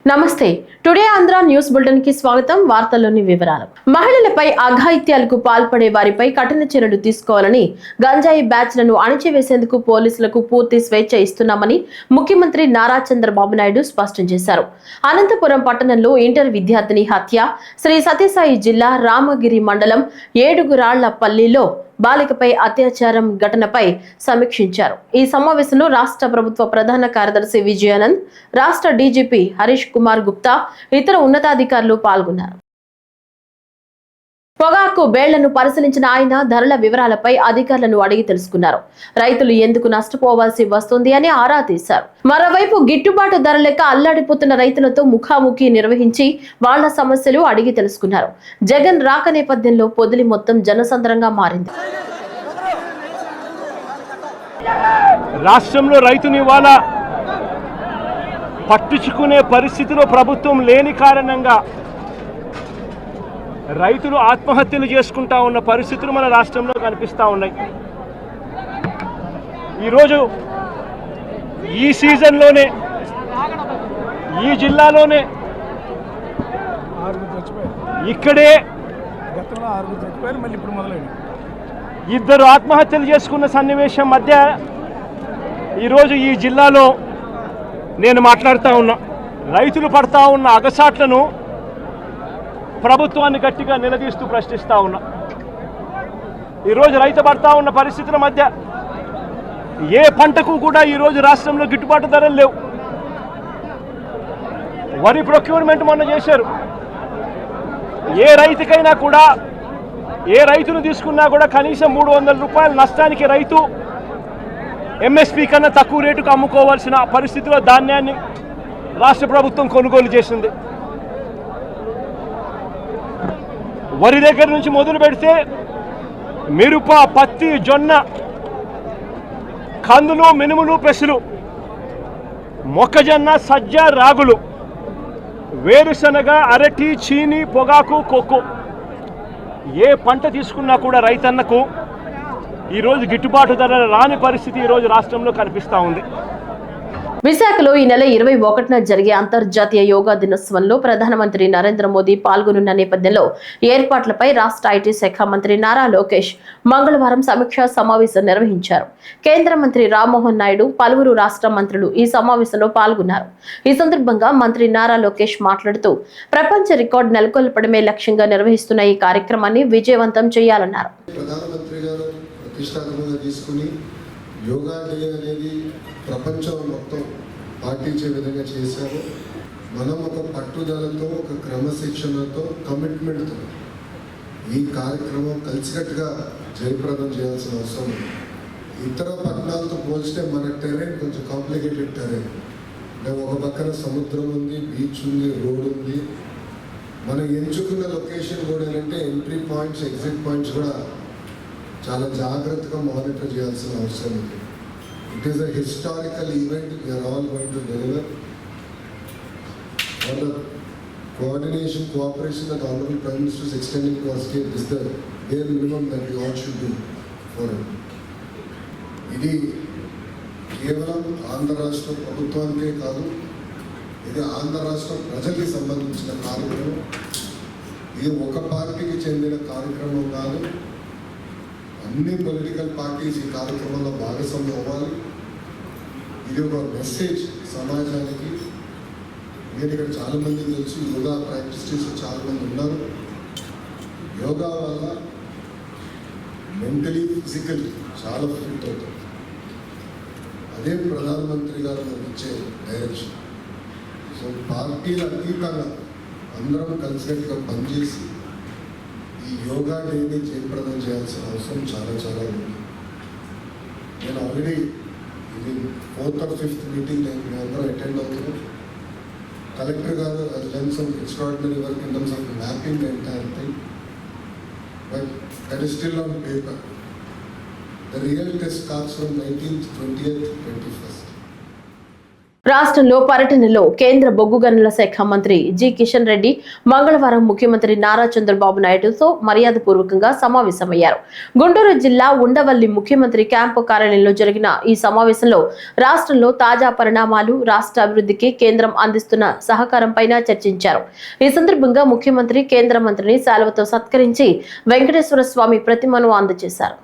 నమస్తే today Andhra news bulletin కి స్వాగతం. వార్తల్లోని వివరాలు. మహిళలపై అఘాయిత్యాలకు పాల్పడే వారిపై కఠిన చర్యలు తీసుకోవాలని, గంజాయి బ్యాచ్లను అణిచివేసేందుకు పోలీసులకు పూర్తి స్వేచ్ఛ ఇస్తున్నామని ముఖ్యమంత్రి నారా చంద్రబాబు నాయుడు స్పష్టం చేశారు. అనంతపురం పట్టణంలో ఇంటర్ విద్యార్థిని హత్య, శ్రీ సత్యసాయి జిల్లా రామగిరి మండలం ఏడుగురాళ్లపల్లిలో బాలికపై అత్యాచారం ఘటనపై సమీక్షించారు. ఈ సమావేశంలో రాష్ట్ర ప్రభుత్వ ప్రధాన కార్యదర్శి విజయానంద్, రాష్ట్ర డీజీపీ హరీష్ కుమార్ గుప్తా, ఇతర ఉన్నతాధికారులు పాల్గొన్నారు. పొగాకు బేళ్లను పరిశీలించిన ఆయన ధరల వివరాలపై అధికారులను అడిగి తెలుసుకున్నారు. రైతులు ఎందుకు నష్టపోవాల్సి వస్తుంది అని ఆరా తీశారు. మరోవైపు గిట్టుబాటు ధర లేక అల్లాడిపోతున్న రైతులతో ముఖాముఖి నిర్వహించి వాళ్ల సమస్యలు అడిగి తెలుసుకున్నారు. జగన్ రాక నేపథ్యంలో పొదిలి మొత్తం జనసంద్రంగా మారింది. రాష్ట్రంలో రైతుని ఇవాళ పట్టించుకునే పరిస్థితిలో ప్రభుత్వం లేని కారణంగా రైతులు ఆత్మహత్యలు చేసుకుంటా ఉన్న పరిస్థితులు మన రాష్ట్రంలో కనిపిస్తూ ఉన్నాయి. ఈరోజు ఈ సీజన్లోనే ఈ జిల్లాలోనే ఇక్కడే ఇద్దరు ఆత్మహత్యలు చేసుకున్న సన్నివేశం మధ్య ఈరోజు ఈ జిల్లాలో నేను మాట్లాడుతూ ఉన్నా. రైతులు పడతా ఉన్న అగసాట్లను ప్రభుత్వాన్ని గట్టిగా నిలదీస్తూ ప్రశ్నిస్తూ ఉన్నా. ఈరోజు రైతు పడతా ఉన్న పరిస్థితుల మధ్య ఏ పంటకు కూడా ఈరోజు రాష్ట్రంలో గిట్టుబాటు ధరలు లేవు. వరి ప్రొక్యూర్మెంట్ మొన్న చేశారు. ఏ రైతుకైనా కూడా, ఏ రైతును తీసుకున్నా కూడా కనీసం 300 రూపాయల నష్టానికి రైతు ఎంఎస్పీ కన్నా తక్కువ రేటుకు అమ్ముకోవాల్సిన పరిస్థితిలో ధాన్యాన్ని రాష్ట్ర ప్రభుత్వం కొనుగోలు చేసింది. వరి దగ్గర నుంచి మొదలు పెడితే మిరప, పత్తి, జొన్న, కందులు, మినుములు, పెసలు, మొక్కజొన్న, సజ్జ, రాగులు, వేరుశనగ, అరటి, చీని, పొగాకు, కోకో, ఏ పంట తీసుకున్నా కూడా రైతన్నకు ఈరోజు గిట్టుబాటు ధర రాని పరిస్థితి ఈరోజు రాష్ట్రంలో కనిపిస్తూ ఉంది. విశాఖలో ఈ నెల 21న జరిగే అంతర్జాతీయ యోగా దినోత్సవంలో ప్రధానమంత్రి నరేంద్ర మోదీ పాల్గొనున్న నేపథ్యంలో ఏర్పాట్లపై రాష్ట్ర ఐటీ శాఖ మంత్రి నారా లోకేష్ మంగళవారం సమీక్షా సమావేశం నిర్వహించారు. కేంద్ర మంత్రి రామ్మోహన్ నాయుడు, పలువురు రాష్ట్ర మంత్రులు ఈ సమావేశంలో పాల్గొన్నారు. ఈ సందర్భంగా మంత్రి నారా లోకేష్ మాట్లాడుతూ ప్రపంచ రికార్డు నెలకొల్పడమే లక్ష్యంగా నిర్వహిస్తున్న ఈ కార్యక్రమాన్ని విజయవంతం చేయాలన్నారు. యోగా డే అనేది ప్రపంచం మొత్తం పాటించే విధంగా చేశారు. మనం ఒక పట్టుదలతో, ఒక క్రమశిక్షణతో, కమిట్మెంట్తో ఈ కార్యక్రమం కలిసికట్టుగా జయప్రదం చేయాల్సిన అవసరం ఉంది. ఇతర పట్టణాలతో పోల్చితే మన టెరైన్ కొంచెం కాంప్లికేటెడ్ టెరైన్. ఒక పక్కన సముద్రం ఉంది, బీచ్ ఉంది, రోడ్ ఉంది. మనం ఎంచుకున్న లొకేషన్ కూడా ఏంటంటే ఎంట్రీ పాయింట్స్, ఎగ్జిట్ పాయింట్స్ కూడా చాలా జాగ్రత్తగా మానిటర్ చేయాల్సిన అవసరం ఉంది. It is a historical event. We are all going to deliver on the coordination, cooperation that honourable prime minister is extending to our state is the bare minimum that we all should do for it. ఇది కేవలం ఆంధ్ర రాష్ట్ర ప్రభుత్వానికే కాదు, ఇది ఆంధ్ర రాష్ట్ర ప్రజలకి సంబంధించిన కార్యక్రమం. ఇది ఒక పార్టీకి చెందిన కార్యక్రమం కాదు. అన్ని పొలిటికల్ పార్టీస్ ఈ కార్యక్రమంలో భాగస్వామ్యం అవ్వాలి. ఇది ఒక మెసేజ్ సమాజానికి. నేను ఇక్కడ చాలామంది తెలుసు, యోగా ప్రాక్టీస్ చేసే చాలామంది ఉన్నారు. యోగా వల్ల మెంటలీ, ఫిజికల్లీ చాలా ఫిట్ అవుతుంది. అదే ప్రధానమంత్రి గారు మనకి ఇచ్చే డైరెక్షన్. సో పార్టీల అతీతంగా అందరం కలిసికట్టుగా పనిచేసి ఈ యోగా డేని జయప్రదం చేయాల్సిన అవసరం చాలా చాలా ఉంది. నేను ఆల్రెడీ ఇది 4th or 5th మీటింగ్ మేము అందరం అటెండ్ అవుతున్నాం. కలెక్టర్ గారు అది done some extraordinary work in terms of mapping the entire thing, but that is still on paper. The real test starts from 19th, 20th, 21st. రాష్ట్రంలో పర్యటనలో కేంద్ర బొగ్గు గనుల శాఖ మంత్రి జి కిషన్ రెడ్డి మంగళవారం ముఖ్యమంత్రి నారా చంద్రబాబు నాయుడుతో మర్యాదపూర్వకంగా సమావేశమయ్యారు. గుంటూరు జిల్లా ఉండవల్లి ముఖ్యమంత్రి క్యాంపు కార్యాలయంలో జరిగిన ఈ సమావేశంలో రాష్ట్రంలో తాజా పరిణామాలు, రాష్ట్ర అభివృద్ధికి కేంద్రం అందిస్తున్న సహకారంపైన చర్చించారు. ఈ సందర్భంగా ముఖ్యమంత్రి కేంద్ర మంత్రిని శాలువతో సత్కరించి వెంకటేశ్వర స్వామి ప్రతిమను అందజేశారు.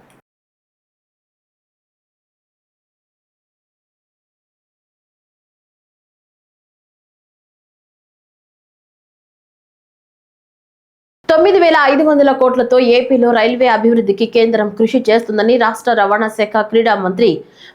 $9,500 కోట్లతో ఏపీలో రైల్వే అభివృద్ధికి కేంద్రం కృషి చేస్తుందని రాష్ట్ర రవాణా శాఖ క్రీడా మంత్రి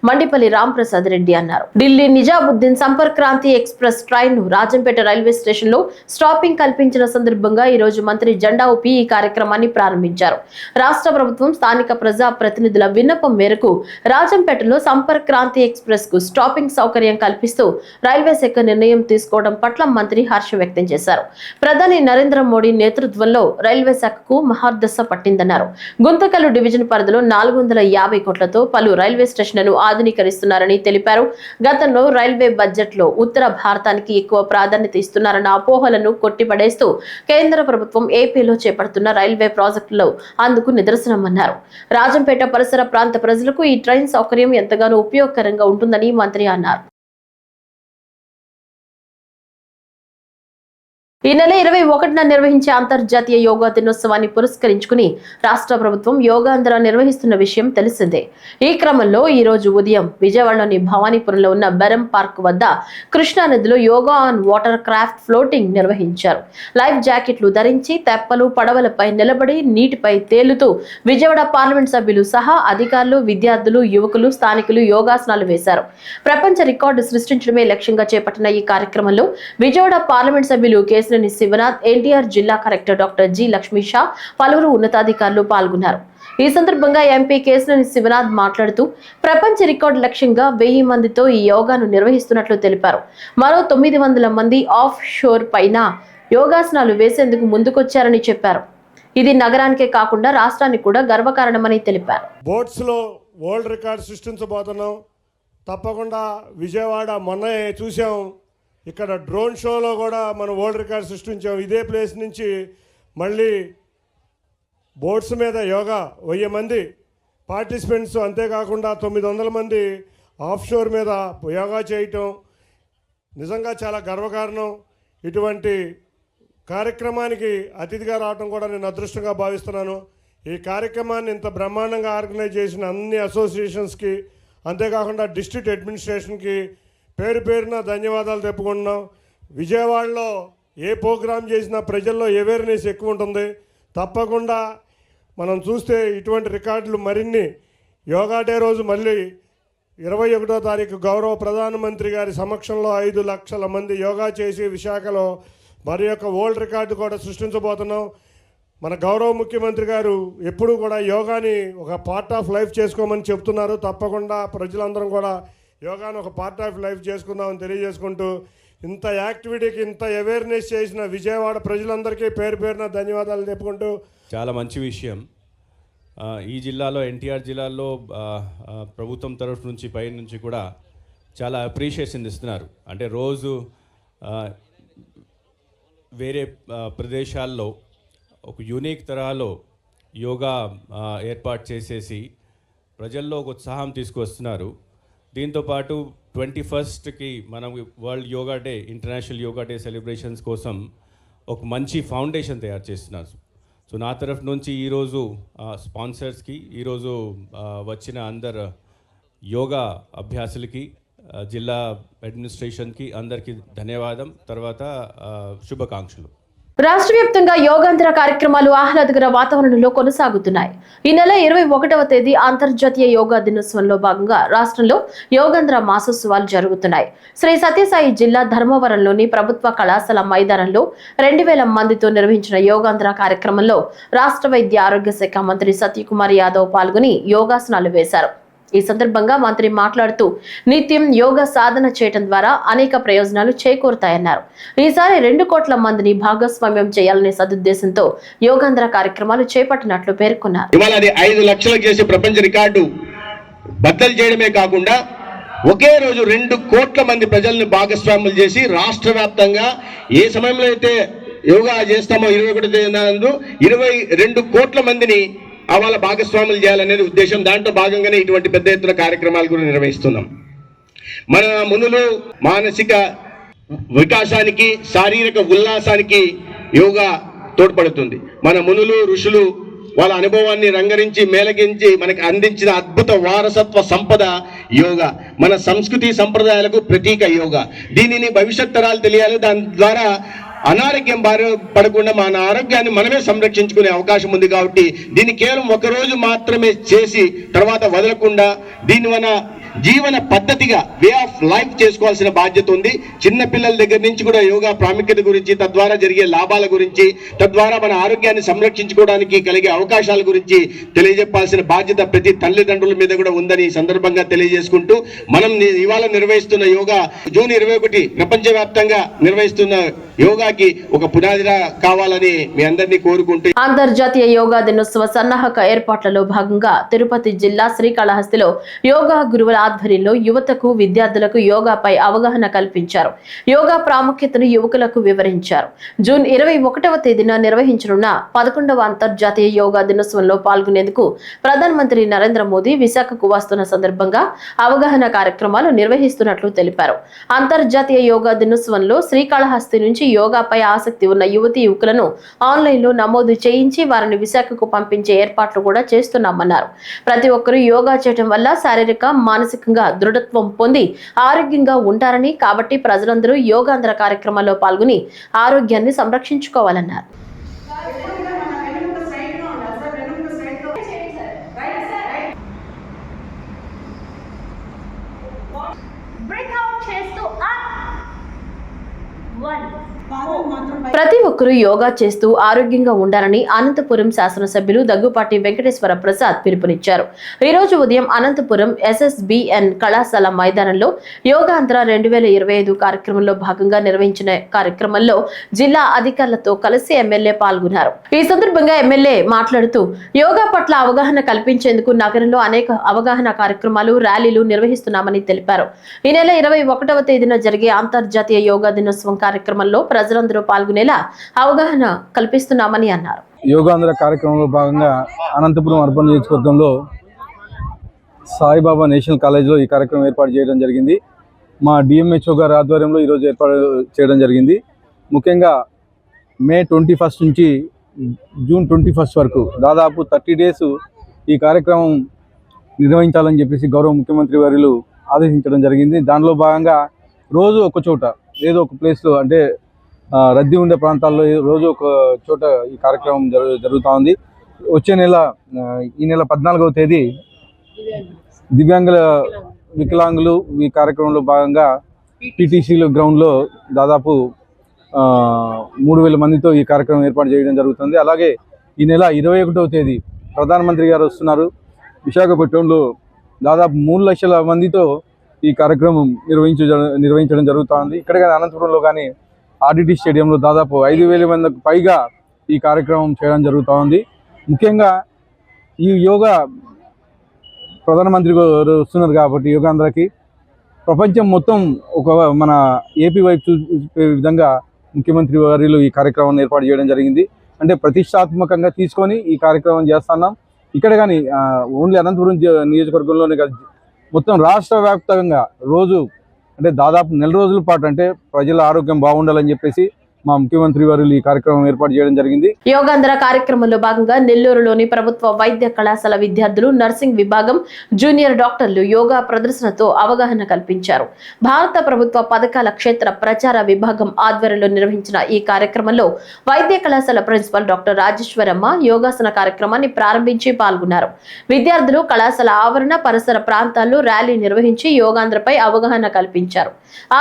మండిపల్లి రాంప్రసాద్ రెడ్డి అన్నారు. ఢిల్లీ నిజాముద్దీన్ సంపర్క్ క్రాంతి ఎక్స్ప్రెస్ ట్రైన్ ను రాజంపేట రైల్వే స్టేషన్ లో స్టాపింగ్ కల్పించిన సందర్భంగా ఈ రోజు మంత్రి జెండా ఊపి ఈ కార్యక్రమాన్ని ప్రారంభించారు. రాష్ట్ర ప్రభుత్వం స్థానిక ప్రజా ప్రతినిధుల విన్నపం మేరకు రాజంపేటలో సంపర్క్ క్రాంతి ఎక్స్ప్రెస్ కు స్టాపింగ్ సౌకర్యం కల్పిస్తూ రైల్వే శాఖ నిర్ణయం తీసుకోవడం పట్ల మంత్రి హర్షం వ్యక్తం చేశారు. ప్రధాని నరేంద్ర మోడీ నేతృత్వంలో రైల్వే శాఖకు మహర్దశ పట్టిందన్నారు. గుంతకల్లు డివిజన్ పరిధిలో 450 కోట్లతో పలు రైల్వే స్టేషన్లను ఆధునీకరిస్తున్నారని తెలిపారు. గతంలో రైల్వే బడ్జెట్ లో ఉత్తర భారతానికి ఎక్కువ ప్రాధాన్యత ఇస్తున్నారన్న అపోహలను కొట్టిపడేస్తూ కేంద్ర ప్రభుత్వం ఏపీలో చేపడుతున్న రైల్వే ప్రాజెక్టులో అందుకు నిదర్శనమన్నారు. రాజంపేట పరిసర ప్రాంత ప్రజలకు ఈ ట్రైన్ సౌకర్యం ఎంతగానో ఉపయోగకరంగా ఉంటుందని మంత్రి అన్నారు. ఈ నెల 21న నిర్వహించే అంతర్జాతీయ యోగా దినోత్సవాన్ని పురస్కరించుకుని రాష్ట్ర ప్రభుత్వం యోగాంధ్ర నిర్వహిస్తున్న విషయం తెలిసిందే. ఈ క్రమంలో ఈ రోజు ఉదయం విజయవాడలోని భవానీపురంలో ఉన్న బెరం పార్క్ వద్ద కృష్ణా నదిలో yoga on water craft floating నిర్వహించారు. లైఫ్ జాకెట్లు ధరించి తెప్పలు, పడవలపై నిలబడి నీటిపై తేలుతూ విజయవాడ పార్లమెంట్ సభ్యులు సహా అధికారులు, విద్యార్థులు, యువకులు, స్థానికులు యోగాసనాలు వేశారు. ప్రపంచ రికార్డు సృష్టించడమే లక్ష్యంగా చేపట్టిన ఈ కార్యక్రమంలో విజయవాడ పార్లమెంట్ సభ్యులు శివనాథ్, ఎన్టీఆర్ జిల్లా collector doctor G Lakshmi Shah, పలువురు ఉన్నతాధికారులు పాల్గొన్నారు. ఈ సందర్భంగా ఎంపీ కేశినేని శివనాథ్ మాట్లాడుతూ ప్రపంచ రికార్డు లక్ష్యంగా 1000 మందితో ఈ యోగాను నిర్వహిస్తున్నట్లు తెలిపారు. మరో 900 మంది ఆఫ్ షోర్ పైన యోగాసనాలు వేసేందుకు ముందుకొచ్చారని చెప్పారు. ఇది నగరానికే కాకుండా రాష్ట్రానికి కూడా గర్వకారణమని తెలిపారు. బోట్స్ లో వరల్డ్ రికార్డ్ సృష్టించబోతున్నాం. తప్పకుండా విజయవాడ మొన్న చూసాం. ఇక్కడ డ్రోన్ షోలో కూడా మనం వరల్డ్ రికార్డ్ సృష్టించాం. ఇదే ప్లేస్ నుంచి మళ్ళీ బోట్స్ మీద యోగా 1000 మంది పార్టిసిపెంట్స్, అంతేకాకుండా 900 మంది ఆఫ్ షోర్ మీద యోగా చేయటం నిజంగా చాలా గర్వకారణం. ఇటువంటి కార్యక్రమానికి అతిథిగా రావడం కూడా నేను అదృష్టంగా భావిస్తున్నాను. ఈ కార్యక్రమాన్ని ఇంత బ్రహ్మాండంగా ఆర్గనైజ్ చేసిన అన్ని అసోసియేషన్స్కి, అంతేకాకుండా డిస్ట్రిక్ట్ అడ్మినిస్ట్రేషన్కి పేరు పేరున ధన్యవాదాలు చెప్పుకుంటున్నాం. విజయవాడలో ఏ ప్రోగ్రాం చేసినా ప్రజల్లో అవేర్నెస్ ఎక్కువ ఉంటుంది. తప్పకుండా మనం చూస్తే ఇటువంటి రికార్డులు మరిన్ని యోగా డే రోజు మళ్ళీ 21వ తారీఖు గౌరవ ప్రధానమంత్రి గారి సమక్షంలో 5 లక్షల మంది యోగా చేసి విశాఖలో మరి యొక్క వరల్డ్ రికార్డు కూడా సృష్టించబోతున్నాం. మన గౌరవ ముఖ్యమంత్రి గారు ఎప్పుడూ కూడా యోగాని ఒక పార్ట్ ఆఫ్ లైఫ్ చేసుకోమని చెప్తున్నారు. తప్పకుండా ప్రజలందరం కూడా యోగాను ఒక పార్ట్ ఆఫ్ లైఫ్ చేసుకుందామని తెలియజేసుకుంటూ, ఇంత యాక్టివిటీకి ఇంత అవేర్నెస్ చేసిన విజయవాడ ప్రజలందరికీ పేరు పేరున ధన్యవాదాలు చెప్పుకుంటూ, చాలా మంచి విషయం. ఈ జిల్లాలో, ఎన్టీఆర్ జిల్లాలో ప్రభుత్వం తరఫు నుంచి పై నుంచి కూడా చాలా అప్రిషియేషన్ ఇస్తున్నారు. అంటే రోజు వేరే ప్రదేశాల్లో ఒక యూనిక్ తరహాలో యోగా ఏర్పాటు చేసేసి ప్రజల్లో ఒక ఉత్సాహం తీసుకొస్తున్నారు. దీంతోపాటు 21కి మనం world yoga day, international yoga day celebrations కోసం ఒక మంచి ఫౌండేషన్ తయారు చేస్తున్నారు. సో నా తరఫు నుంచి ఈరోజు స్పాన్సర్స్కి, ఈరోజు వచ్చిన అందరు యోగా అభ్యాసులకి, జిల్లా అడ్మినిస్ట్రేషన్కి అందరికీ ధన్యవాదం. తర్వాత శుభాకాంక్షలు. రాష్ట్ర వ్యాప్తంగా యోగాంధ్ర కార్యక్రమాలు ఆహ్లాదకర వాతావరణంలో కొనసాగుతున్నాయి. ఈ నెల 21వ తేదీ అంతర్జాతీయ యోగా దినోత్సవంలో భాగంగా రాష్ట్రంలో యోగాంధ్ర మాసోత్సవాలు జరుగుతున్నాయి. శ్రీ సత్యసాయి జిల్లా ధర్మవరంలోని ప్రభుత్వ కళాశాల మైదానంలో 2000 మందితో నిర్వహించిన యోగాంధ్ర కార్యక్రమంలో రాష్ట్ర వైద్య ఆరోగ్య శాఖ మంత్రి సత్యకుమార్ యాదవ్ పాల్గొని యోగాసనాలు వేశారు. ఈ సందర్భంగా మంత్రి మాట్లాడుతూ నిత్యం యోగా సాధన చేయడం ద్వారా అనేక ప్రయోజనాలు చేకూరుతాయన్నారు. ఈసారి 2 కోట్ల మందిని భాగస్వామ్యం చేయాలనే సదుద్దేశంతో యోగాంధ్ర కార్యక్రమాలు చేపట్టినట్లు పేర్కొన్నారు. ఇవాళ అది 5 లక్షలకు చేసే ప్రపంచ రికార్డు బద్దలు చేయడమే కాకుండా ఒకే రోజు 2 కోట్ల మంది ప్రజల్ని భాగస్వాములు చేసి రాష్ట్ర వ్యాప్తంగా ఏ సమయంలో అయితే యోగా చేస్తామో 21 తేదీన 22 కోట్ల మందిని వాళ్ళ భాగస్వాములు చేయాలనేది ఉద్దేశం. దాంట్లో భాగంగానే ఇటువంటి పెద్ద ఎత్తున కార్యక్రమాలు కూడా నిర్వహిస్తున్నాం. మన మునులు మానసిక వికాసానికి, శారీరక ఉల్లాసానికి యోగా తోడ్పడుతుంది. మన మునులు ఋషులు వాళ్ళ అనుభవాన్ని రంగరించి మేళగించి మనకి అందించిన అద్భుత వారసత్వ సంపద యోగా. మన సంస్కృతి సంప్రదాయాలకు ప్రతీక యోగా. దీనిని భవిష్యత్ తరాలు తెలియాలి. దాని ద్వారా అనారోగ్యం బారి పడకుండా మన ఆరోగ్యాన్ని మనమే సంరక్షించుకునే అవకాశం ఉంది. కాబట్టి దీన్ని కేవలం ఒకరోజు మాత్రమే చేసి తర్వాత వదలకుండా దీన్ని మన జీవన పద్ధతిగా వే ఆఫ్ లైఫ్ చేసుకోవాల్సిన బాధ్యత ఉంది. చిన్న పిల్లల దగ్గర నుంచి కూడా యోగా ప్రాముఖ్యత గురించి, తద్వారా జరిగే లాభాల గురించి, తద్వారా మన ఆరోగ్యాన్ని సంరక్షించుకోవడానికి కలిగే అవకాశాల గురించి తెలియజెప్పాల్సిన బాధ్యత ప్రతి తల్లిదండ్రుల మీద కూడా ఉందని ఈ సందర్భంగా తెలియజేసుకుంటూ, మనం ఇవాళ నిర్వహిస్తున్న యోగా జూన్ 21 ప్రపంచవ్యాప్తంగా నిర్వహిస్తున్న యోగాకి ఒక పునాదిగా కావాలని మీ అందరినీ కోరుకుంటూ అంతర్జాతీయ యోగా దినోత్సవ సన్నాహక ఏర్పాట్లలో భాగంగా తిరుపతి జిల్లా శ్రీకాళహస్తిలో యోగా గురువుల ఆధ్వర్యంలో యువతకు, విద్యార్థులకు యోగాపై అవగాహన కల్పించారు. యోగా ప్రాముఖ్యతను యువకులకు వివరించారు. జూన్ 21వ తేదీన నిర్వహించనున్న 11వ అంతర్జాతీయ యోగా దినోత్సవంలో పాల్గొనేందుకు ప్రధానమంత్రి నరేంద్ర మోదీ విశాఖకు వస్తున్న సందర్భంగా అవగాహన కార్యక్రమాలు నిర్వహిస్తున్నట్లు తెలిపారు. అంతర్జాతీయ యోగా దినోత్సవంలో శ్రీకాళహస్తి నుంచి యోగాపై ఆసక్తి ఉన్న యువతీ యువకులను ఆన్లైన్లో నమోదు చేయించి వారిని విశాఖకు పంపించే ఏర్పాట్లు కూడా చేస్తున్నామన్నారు. ప్రతి ఒక్కరూ యోగా చేయడం వల్ల శారీరక, మానసికంగా దృఢత్వం పొంది ఆరోగ్యంగా ఉంటారని, కాబట్టి ప్రజలందరూ యోగాంధ్ర కార్యక్రమాల్లో పాల్గొని ఆరోగ్యాన్ని సంరక్షించుకోవాలన్నారు. ప్రతి ఒక్కరూ యోగా చేస్తూ ఆరోగ్యంగా ఉండాలని అనంతపురం శాసనసభ్యులు దగ్గుపాటి వెంకటేశ్వర ప్రసాద్ పిలుపునిచ్చారు. ఈ రోజు ఉదయం అనంతపురం SSBN కళాశాల మైదానంలో యోగాంధ్ర 2025 కార్యక్రమంలో భాగంగా నిర్వహించిన కార్యక్రమంలో జిల్లా అధికారులతో కలిసి ఎమ్మెల్యే పాల్గొన్నారు. ఈ సందర్భంగా ఎమ్మెల్యే మాట్లాడుతూ యోగా పట్ల అవగాహన కల్పించేందుకు నగరంలో అనేక అవగాహన కార్యక్రమాలు, ర్యాలీలు నిర్వహిస్తున్నామని తెలిపారు. ఈ నెల 21వ తేదీన జరిగే అంతర్జాతీయ యోగా దినోత్సవం కార్యక్రమంలో ప్రజలందరూ పాల్గొనేలా అవగాహన కల్పిస్తున్నామని అన్నారు. యోగాంధ్ర కార్యక్రమంలో భాగంగా అనంతపురం అర్బన్ నియోజకవర్గంలో సాయిబాబా నేషనల్ కాలేజ్లో ఈ కార్యక్రమం ఏర్పాటు చేయడం జరిగింది. మా DMHO గారి ఆధ్వర్యంలో ఈరోజు ఏర్పాటు చేయడం జరిగింది. ముఖ్యంగా మే 21 నుంచి జూన్ 21 వరకు దాదాపు 30 డేస్ ఈ కార్యక్రమం నిర్వహించాలని చెప్పేసి గౌరవ ముఖ్యమంత్రి వర్యులు ఆదేశించడం జరిగింది. దానిలో భాగంగా రోజు ఒక చోట ఏదో ఒక ప్లేస్లో, అంటే రద్దీ ఉండే ప్రాంతాల్లో రోజు ఒక చోట ఈ కార్యక్రమం జరుగుతూ ఉంది. వచ్చే నెల ఈ నెల 14వ తేదీ దివ్యాంగుల, వికలాంగులు ఈ కార్యక్రమంలో భాగంగా PTCలో గ్రౌండ్లో దాదాపు 3000 మందితో ఈ కార్యక్రమం ఏర్పాటు చేయడం జరుగుతుంది. అలాగే ఈ నెల 21వ తేదీ ప్రధానమంత్రి గారు వస్తున్నారు. విశాఖపట్నంలో దాదాపు 3 లక్షల మందితో ఈ కార్యక్రమం నిర్వహించడం జరుగుతుంది. ఇక్కడ కానీ అనంతపురంలో కానీ RDT స్టేడియంలో దాదాపు 5000 మందికి పైగా ఈ కార్యక్రమం చేయడం జరుగుతూ ఉంది. ముఖ్యంగా ఈ యోగా ప్రధానమంత్రి గారు వస్తున్నారు కాబట్టి యోగాంధ్రకి ప్రపంచం మొత్తం ఒక మన ఏపీ వైపు చూపే విధంగా ముఖ్యమంత్రి వర్యులు ఈ కార్యక్రమాన్ని ఏర్పాటు చేయడం జరిగింది. అంటే ప్రతిష్టాత్మకంగా తీసుకొని ఈ కార్యక్రమం చేస్తున్నాం. ఇక్కడ కానీ ఓన్లీ అనంతపురం నియోజకవర్గంలోనే కాదు, మొత్తం రాష్ట్ర వ్యాప్తంగా రోజు, అంటే దాదాపు 4 రోజుల పాటు, అంటే ప్రజల ఆరోగ్యం బాగుండాలని చెప్పేసి మా ముఖ్యమంత్రి వర్యులు ఈ కార్యక్రమం ఏర్పాటు చేయడం జరిగింది. యోగాంధ్ర కార్యక్రమంలో భాగంగా నెల్లూరులోని ప్రభుత్వ వైద్య కళాశాల విద్యార్థులు, నర్సింగ్ విభాగం, జూనియర్ డాక్టర్లు యోగా ప్రదర్శనతో అవగాహన కల్పించారు. భారత ప్రభుత్వ పథకాల క్షేత్ర ప్రచార విభాగం ఆధ్వర్యంలో నిర్వహించిన ఈ కార్యక్రమంలో వైద్య కళాశాల ప్రిన్సిపల్ డాక్టర్ రాజేశ్వరమ్మ యోగాసన కార్యక్రమాన్ని ప్రారంభించి పాల్గొన్నారు. విద్యార్థులు కళాశాల ఆవరణ, పరిసర ప్రాంతాల్లో ర్యాలీ నిర్వహించి యోగాంధ్రపై అవగాహన కల్పించారు.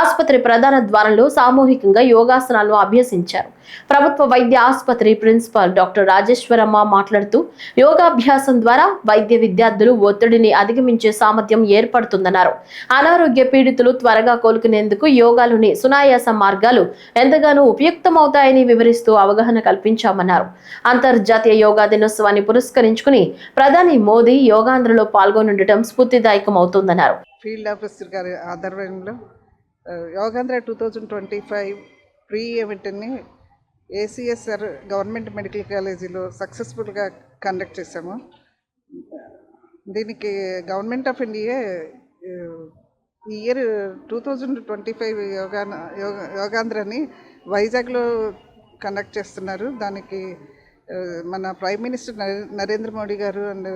ఆసుపత్రి ప్రధాన ద్వారంలో సామూహికంగా యోగాసనాలను అభ్యసించారు. ప్రభుత్వ వైద్య ఆసుపత్రి ప్రిన్సిపాల్ డాక్టర్ రాజేశ్వరమ్మ మాట్లాడుతూ యోగాభ్యాసం ద్వారా వైద్య విద్యార్థులు ఒత్తిడిని అధిగమించే సామర్థ్యం ఏర్పడుతుందన్నారు. అనారోగ్య పీడితులు త్వరగా కోలుకునేందుకు యోగాలోని సునాయాస మార్గాలు ఎంతగానో ఉపయుక్తమవుతాయని వివరిస్తూ అవగాహన కల్పించామన్నారు. అంతర్జాతీయ యోగా దినోత్సవాన్ని పురస్కరించుకుని ప్రధాని మోదీ యోగాంధ్రలో పాల్గొనుండటం స్ఫూర్తిదాయకమవుతుందన్నారు. ఫీల్డ్ ఆఫీసర్ గారి ఆధ్వర్యంలో యోగాంధ్ర 2025 ప్రీ ఈవెంట్ని ఏసీఎస్ఆర్ గవర్నమెంట్ మెడికల్ కాలేజీలో సక్సెస్ఫుల్గా కండక్ట్ చేశాము. దీనికి గవర్నమెంట్ ఆఫ్ ఇండియా ఈ ఇయర్ 2025 యోగాంధ్రని వైజాగ్లో కండక్ట్ చేస్తున్నారు. దానికి మన ప్రైమ్ మినిస్టర్ నరేంద్ర మోడీ గారు అండ్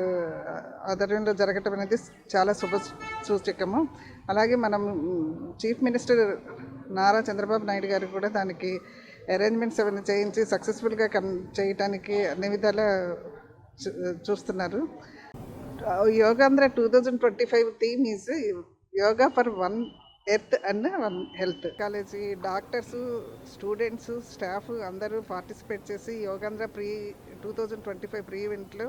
ఆధ్వర్యంలో జరగటం అనేది చాలా సూచకము. అలాగే మనం చీఫ్ మినిస్టర్ నారా చంద్రబాబు నాయుడు గారు కూడా దానికి అరేంజ్మెంట్స్ అవన్నీ చేయించి సక్సెస్ఫుల్గా చేయటానికి అన్ని విధాలా చూస్తున్నారు. Yogandhra 2025 theme is yoga for one earth and one health. College doctors, students, staff అందరూ పార్టిసిపేట్ చేసి యోగాంధ్ర 2025 ప్రీ ఈవెంట్లో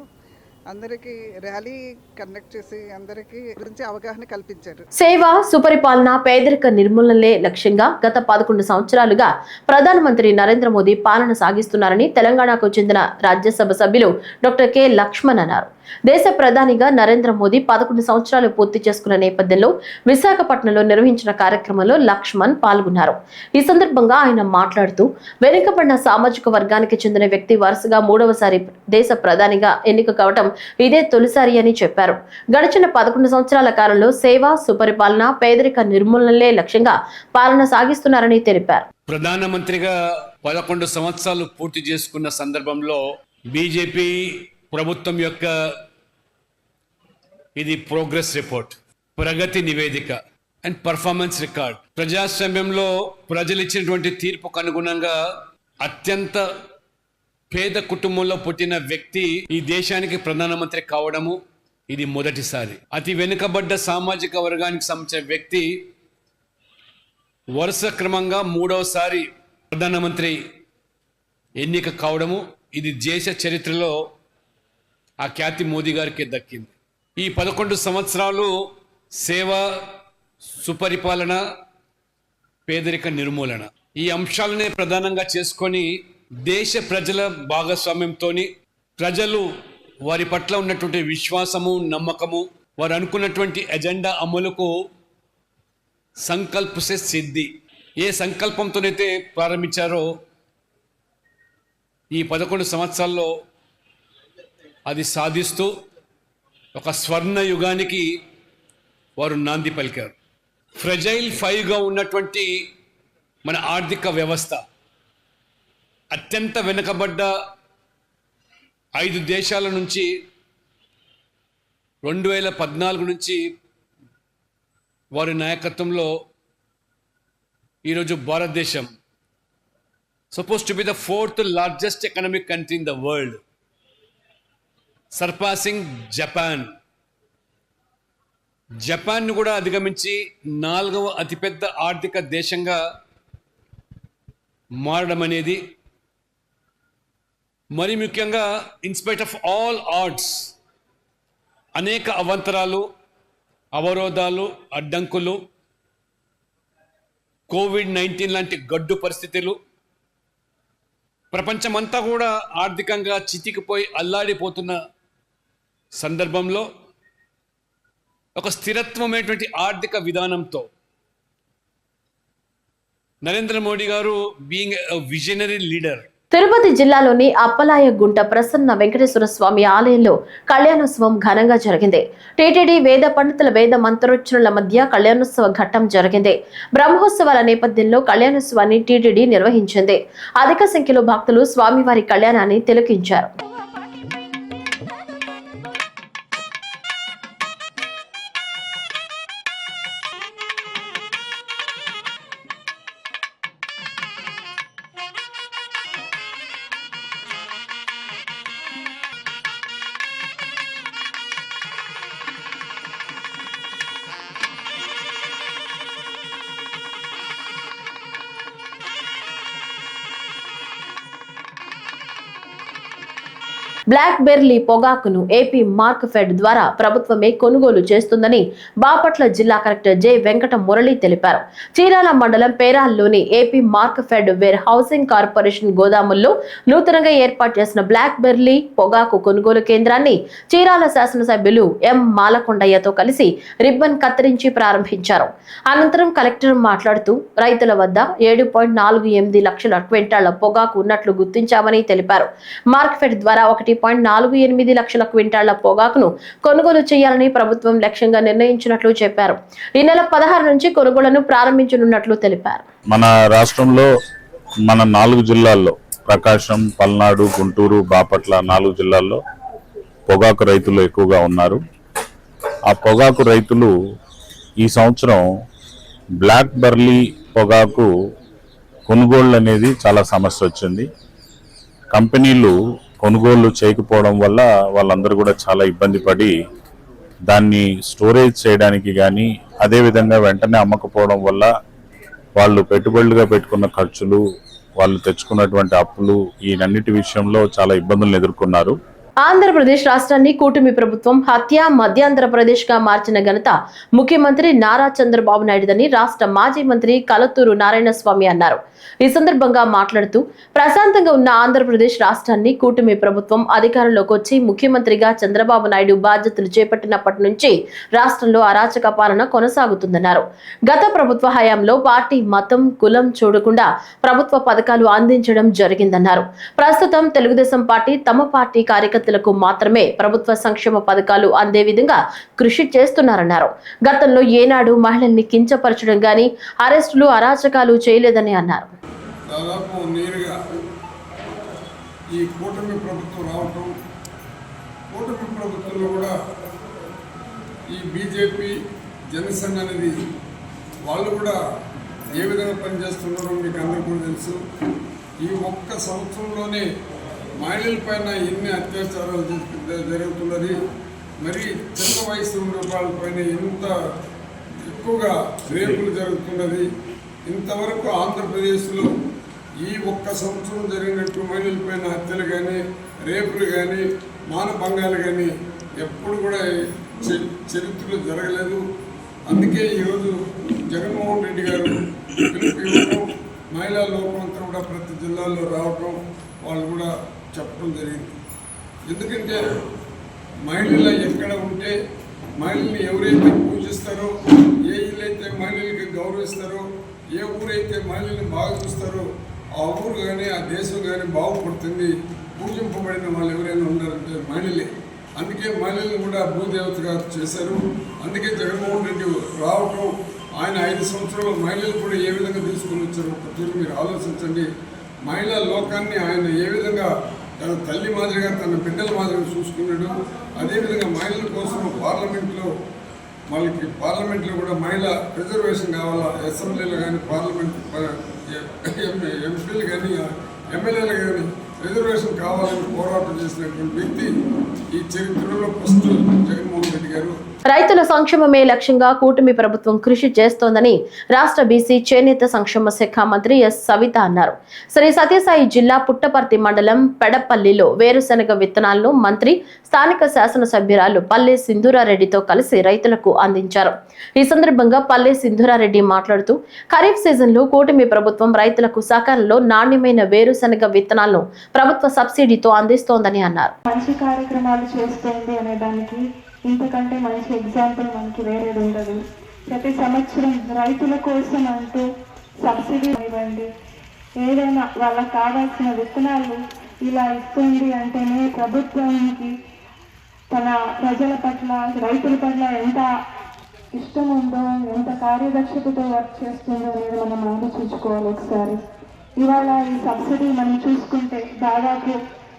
అందరికీ ర్యాలీ కండక్ట్ చేసి అందరికీ గురించి అవగాహన కల్పించారు. సేవ, సుపరిపాలన, పేదరిక నిర్మూలనే లక్ష్యంగా గత 11 సంవత్సరాలుగా ప్రధానమంత్రి నరేంద్ర మోదీ పాలన సాగిస్తున్నారని తెలంగాణకు చెందిన రాజ్యసభ సభ్యులు డాక్టర్ కె లక్ష్మణ్ అన్నారు. దేశ ప్రధానిగా నరేంద్ర మోదీ 11 సంవత్సరాలు పూర్తి చేసుకున్న నేపథ్యంలో విశాఖపట్నంలో నిర్వహించిన కార్యక్రమంలో లక్ష్మణ్ పాల్గొన్నారు. ఈ సందర్భంగా ఆయన మాట్లాడుతూ వెనుకబడిన సామాజిక వర్గానికి చెందిన వ్యక్తి వరుసగా 3వసారి దేశ ప్రధానిగా ఎన్నిక కావటం ఇదే తొలిసారి అని చెప్పారు. గడిచిన 11 సంవత్సరాల కాలంలో సేవ, సుపరిపాలన, పేదరిక నిర్మూలనలే లక్ష్యంగా పాలన సాగిస్తున్నారని తెలిపారు. ప్రధానమంత్రిగా 11 సంవత్సరాలు పూర్తి చేసుకున్న సందర్భంలో బీజేపీ ప్రభుత్వం యొక్క ఇది ప్రోగ్రెస్ రిపోర్ట్, ప్రగతి నివేదిక అండ్ పర్ఫార్మెన్స్ రికార్డ్. ప్రజాస్వామ్యంలో ప్రజలు ఇచ్చినటువంటి తీర్పుకు అనుగుణంగా అత్యంత పేద కుటుంబంలో పుట్టిన వ్యక్తి ఈ దేశానికి ప్రధానమంత్రి కావడము ఇది మొదటిసారి. అతి వెనుకబడ్డ సామాజిక వర్గానికి సంబంధించిన వ్యక్తి వరుస క్రమంగా 3వసారి ప్రధానమంత్రి ఎన్నిక కావడము ఇది దేశ చరిత్రలో ఆ ఖ్యాతి మోదీ గారికి దక్కింది. ఈ 11 సంవత్సరాలు సేవ, సుపరిపాలన, పేదరిక నిర్మూలన ఈ అంశాలనే ప్రధానంగా చేసుకొని దేశ ప్రజల భాగస్వామ్యంతో ప్రజలు వారి పట్ల ఉన్నటువంటి విశ్వాసము, నమ్మకము, వారు అనుకున్నటువంటి ఎజెండా అమలుకు సంకల్ప సే సిద్ధి ఏ సంకల్పంతోనైతే ప్రారంభించారో ఈ 11 సంవత్సరాల్లో అది సాధిస్తూ ఒక స్వర్ణ యుగానికి వారు నాంది పలికారు. ఫ్రెజైల్ 5గా ఉన్నటువంటి మన ఆర్థిక వ్యవస్థ అత్యంత వెనుకబడ్డ 5 దేశాల నుంచి 2014 నుంచి వారి నాయకత్వంలో ఈరోజు భారతదేశం supposed to be the 4th largest economic country in the world, surpassing Japan. Japan కూడా అధిగమించి 4వ అతిపెద్ద ఆర్థిక దేశంగా మారడం అనేది మరి ముఖ్యంగా ఇన్స్పైట్ ఆఫ్ ఆల్ ఆడ్స్ అనేక అవాంతరాలు, అవరోధాలు, అడ్డంకులు, COVID-19 లాంటి గడ్డు పరిస్థితులు, ప్రపంచమంతా కూడా ఆర్థికంగా చితికిపోయి అల్లాడిపోతున్న సందర్భంలో ఒక స్థిరత్వమైనటువంటి ఆర్థిక విధానంతో నరేంద్ర మోడీ గారు being a visionary leader. Tirupati జిల్లాలోని అప్పలాయగుంట ప్రసన్న వెంకటేశ్వర స్వామి ఆలయంలో కళ్యాణోత్సవం ఘనంగా జరిగింది. టీటీడీ వేద పండితుల వేద మంత్రోచ్చరణల మధ్య కళ్యాణోత్సవ ఘట్టం జరిగింది. బ్రహ్మోత్సవాల నేపథ్యంలో కళ్యాణోత్సవాన్ని టీటీడీ నిర్వహించింది. అధిక సంఖ్యలో భక్తులు స్వామివారి కళ్యాణాన్ని తిలకించారు. బ్లాక్ బెర్రీ పొగాకును ఏపీ మార్క్ ఫెడ్ ద్వారా ప్రభుత్వమే కొనుగోలు చేస్తుందని బాపట్ల జిల్లా కలెక్టర్ జె వెంకట మురళి తెలిపారు. చీరాల మండలం పేరాల్లోని AP Markfed warehousing corporation గోదాముల్లో నూతనంగా ఏర్పాటు చేసిన బ్లాక్ బెర్రీ పొగాకు కొనుగోలు కేంద్రాన్ని చీరాల శాసనసభ్యులు ఎం మాలకొండయ్యతో కలిసి రిబ్బన్ కత్తిరించి ప్రారంభించారు. అనంతరం కలెక్టర్ మాట్లాడుతూ రైతుల వద్ద 7.48 లక్షల క్వింటాళ్ల పొగాకు ఉన్నట్లు గుర్తించామని తెలిపారు. మార్కెట్ ద్వారా 1.48 లక్షల క్వింటాళ్ల పొగాకును కొనుగోలు చేయాలని ప్రభుత్వం లక్ష్యంగా నిర్ణయించినట్లు చెప్పారు. ఈ నెల 16 నుంచి కొనుగోలును ప్రారంభించనున్నట్లు తెలిపారు. మన రాష్ట్రంలో మన 4 జిల్లాల్లో ప్రకాశం, పల్నాడు, గుంటూరు, బాపట్ల 4 జిల్లాల్లో పొగాకు రైతులు ఎక్కువగా ఉన్నారు. ఆ పొగాకు రైతులు ఈ సంవత్సరం బ్లాక్ బెర్రీ పొగాకు కొనుగోళ్ళు అనేది చాలా సమస్య వచ్చింది. కంపెనీలు కొనుగోళ్లు చేయకపోవడం వల్ల వాళ్ళందరూ కూడా చాలా ఇబ్బంది పడి దాన్ని స్టోరేజ్ చేయడానికి కానీ అదేవిధంగా వెంటనే అమ్మకపోవడం వల్ల వాళ్ళు పెట్టుబడులుగా పెట్టుకున్న ఖర్చులు, వాళ్ళు తెచ్చుకున్నటువంటి అప్పులు, ఈయనన్నిటి విషయంలో చాలా ఇబ్బందులను ఎదుర్కొన్నారు. ఆంధ్రప్రదేశ్ రాష్ట్రాన్ని కూటమి ప్రభుత్వం హత్య మధ్యాంధ్రప్రదేశ్ గా మార్చిన ఘనత ముఖ్యమంత్రి నారా చంద్రబాబు నాయుడుదని రాష్ట్ర మాజీ మంత్రి కలత్తూరు నారాయణస్వామి అన్నారు. ఈ సందర్భంగా మాట్లాడుతూ ప్రశాంతంగా ఉన్న ఆంధ్రప్రదేశ్ రాష్ట్రాన్ని కూటమి ప్రభుత్వం అధికారంలోకి వచ్చి ముఖ్యమంత్రిగా చంద్రబాబు నాయుడు బాధ్యతలు చేపట్టినప్పటి నుంచి రాష్ట్రంలో అరాచక పాలన కొనసాగుతుందన్నారు. గత ప్రభుత్వ హయాంలో పార్టీ, మతం, కులం చూడకుండా ప్రభుత్వ పథకాలు అందించడం జరిగిందన్నారు. ప్రస్తుతం తెలుగుదేశం పార్టీ తమ పార్టీ కార్యకర్తలకు మాత్రమే ప్రభుత్వ సంక్షేమ పథకాలు అందే విధంగా కృషి చేస్తున్నారన్నారు. గతంలో ఏనాడు మహిళల్ని కించపరచడం గాని అరెస్టులు, అరాచకాలు చేయలేదని అన్నారు. దాదాపు నేరుగా ఈ కూటమి ప్రభుత్వం రావటం, కూటమి ప్రభుత్వంలో కూడా ఈ బీజేపీ, జనసేన అనేది వాళ్ళు కూడా ఏ విధంగా పనిచేస్తున్నారో మీకు అందరికీ కూడా తెలుసు. ఈ ఒక్క సంవత్సరంలోనే మహిళల పైన ఎన్ని అత్యాచారాలు జరుగుతున్నది, మరి చిన్న వయసు ఉన్న వాళ్ళపైన ఎంత ఎక్కువగా రేపులు జరుగుతున్నది. ఇంతవరకు ఆంధ్రప్రదేశ్లో ఈ ఒక్క సంవత్సరం జరిగినట్టు మహిళలపైన హత్యలు కానీ, రేపులు కానీ, మానభంగాలు కానీ ఎప్పుడు కూడా చరిత్రలో జరగలేదు. అందుకే ఈరోజు జగన్మోహన్ రెడ్డి గారు పిలుపు ఇవ్వడం, మహిళా లోకమంతా కూడా ప్రతి జిల్లాల్లో రావటం, వాళ్ళు కూడా చెప్పడం జరిగింది. ఎందుకంటే మహిళలు ఎక్కడ ఉంటే, మహిళల్ని ఎవరైతే పూజిస్తారో, ఏ ఇల్లైతే మహిళలకి గౌరవిస్తారో, ఏ ఊరైతే మహిళల్ని బాగా చూస్తారో ఆ ఊరు కానీ ఆ దేశం కానీ బాగుపడుతుంది. పూజింపబడిన వాళ్ళు ఎవరైనా ఉన్నారంటే మహిళలే. అందుకే మహిళలను కూడా భూదేవతగా చేశారు. అందుకే జగన్మోహన్ రెడ్డి రావటం, ఆయన 5 సంవత్సరాలు మహిళలు కూడా ఏ విధంగా తీసుకుని వచ్చారు ఒకసారి మీరు ఆలోచించండి. మహిళా లోకాన్ని ఆయన ఏ విధంగా తన తల్లి మాదిరిగా, తన బిడ్డల మాదిరిగా చూసుకున్నాడు. అదేవిధంగా మహిళల కోసం పార్లమెంట్లో కూడా మహిళా రిజర్వేషన్ కావాలా, అసెంబ్లీలో కానీ, పార్లమెంట్ ఎంపీలు కానీ, ఎమ్మెల్యేలు కానీ రిజర్వేషన్ కావాలని పోరాటం చేసినటువంటి వ్యక్తి ఈ చరిత్రలో ఫస్ట్ జగన్మోహన్ రెడ్డి గారు. రైతుల సంక్షేమమే లక్ష్యంగా కూటమి ప్రభుత్వం కృషి చేస్తోందని రాష్ట్ర బీసీ చేనేత సంక్షేమ శాఖ మంత్రి ఎస్ సవిత అన్నారు. శ్రీ సత్యసాయి జిల్లా పుట్టపర్తి మండలం పెడపల్లిలో వేరుశెనగ విత్తనాలను మంత్రి స్థానిక శాసనసభ్యురాలు పల్లె సింధూరారెడ్డితో కలిసి రైతులకు అందించారు. ఈ సందర్భంగా పల్లె సింధూరారెడ్డి మాట్లాడుతూ ఖరీఫ్ సీజన్లో కూటమి ప్రభుత్వం రైతులకు సకాలంలో నాణ్యమైన వేరుశెనగ విత్తనాలను ప్రభుత్వ సబ్సిడీతో అందిస్తోందని అన్నారు. మంచి కార్యక్రమాలు చేస్తోంది అనే దానికి ఇంతకంటే మంచి ఎగ్జాంపుల్ మనకి వేరేది ఉండదు. ప్రతి సంవత్సరం రైతుల కోసం అంటూ సబ్సిడీ ఇవ్వండి, ఏదైనా వాళ్ళకి కావాల్సిన విత్తనాలు ఇలా ఇస్తుంది అంటేనే ప్రభుత్వానికి తన ప్రజల పట్ల, రైతుల పట్ల ఎంత ఇష్టం ఉందో, ఎంత కార్యదక్షతతో వర్క్ చేస్తుందో అనేది మనం ఆలోచించుకోవాలి ఒకసారి. ఇవాళ ఈ సబ్సిడీ మనం చూసుకుంటే దాదాపు